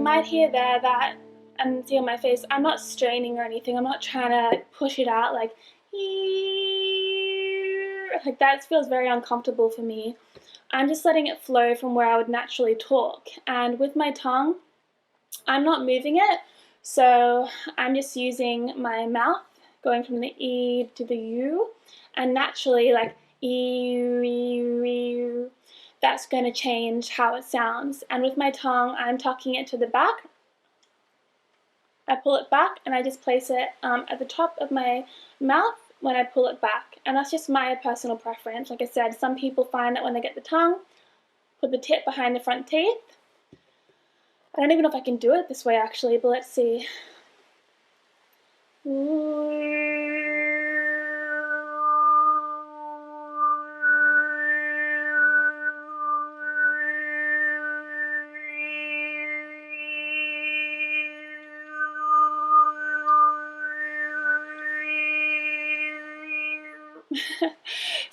you might hear there that, and see on my face, I'm not straining or anything. I'm not trying to push it out like that feels very uncomfortable for me. I'm just letting it flow from where I would naturally talk. And with my tongue, I'm not moving it, so I'm just using my mouth, going from the E to the U, and naturally, like E, that's going to change how it sounds. And with my tongue, I'm tucking it to the back. I pull it back and I just place it at the top of my mouth when I pull it back. And that's just my personal preference. Like I said, some people find that when they get the tongue, put the tip behind the front teeth. I don't even know if I can do it this way actually, but let's see.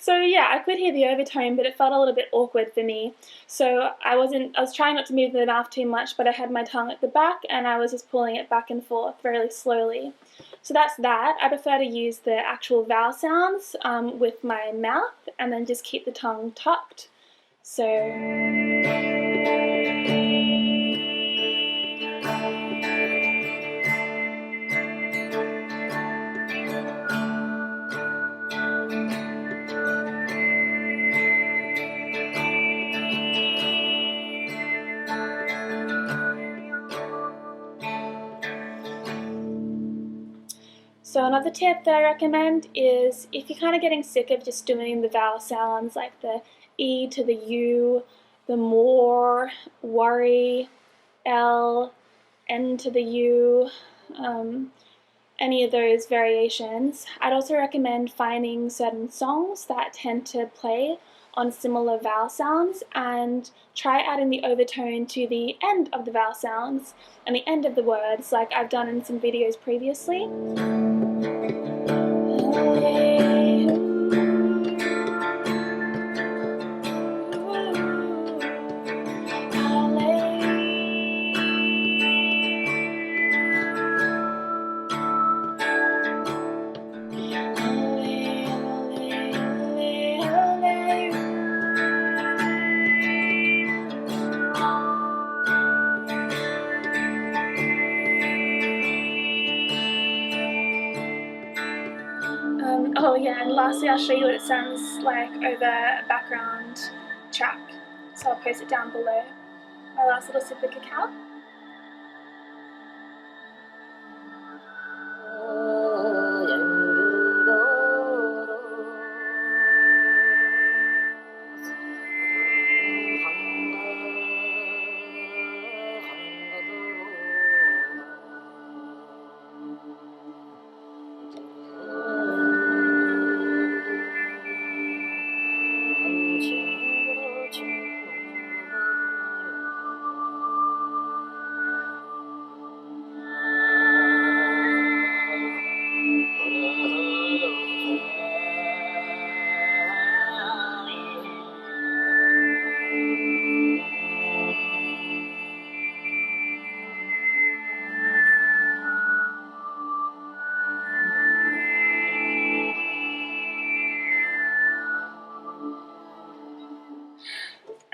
So yeah, I could hear the overtone, but it felt a little bit awkward for me. So I was trying not to move the mouth too much, but I had my tongue at the back and I was just pulling it back and forth very slowly. So that's that. I prefer to use the actual vowel sounds with my mouth and then just keep the tongue tucked. So So another tip that I recommend is if you're kind of getting sick of just doing the vowel sounds like the E to the U, the more, worry, L, N to the U, any of those variations, I'd also recommend finding certain songs that tend to play on similar vowel sounds and try adding the overtone to the end of the vowel sounds and the end of the words like I've done in some videos previously. Oh yeah, and lastly I'll show you what it sounds like over a background track. So I'll post it down below. My last little sip of cacao.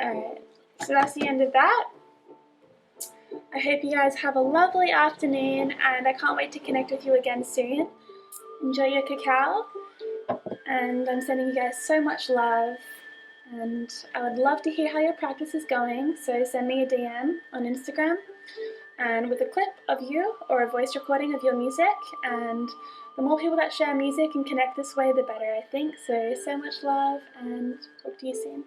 Alright, so that's the end of that. I hope you guys have a lovely afternoon and I can't wait to connect with you again soon. Enjoy your cacao and I'm sending you guys so much love and I would love to hear how your practice is going, so send me a DM on Instagram and with a clip of you or a voice recording of your music, and the more people that share music and connect this way the better I think. So much love and talk to you soon.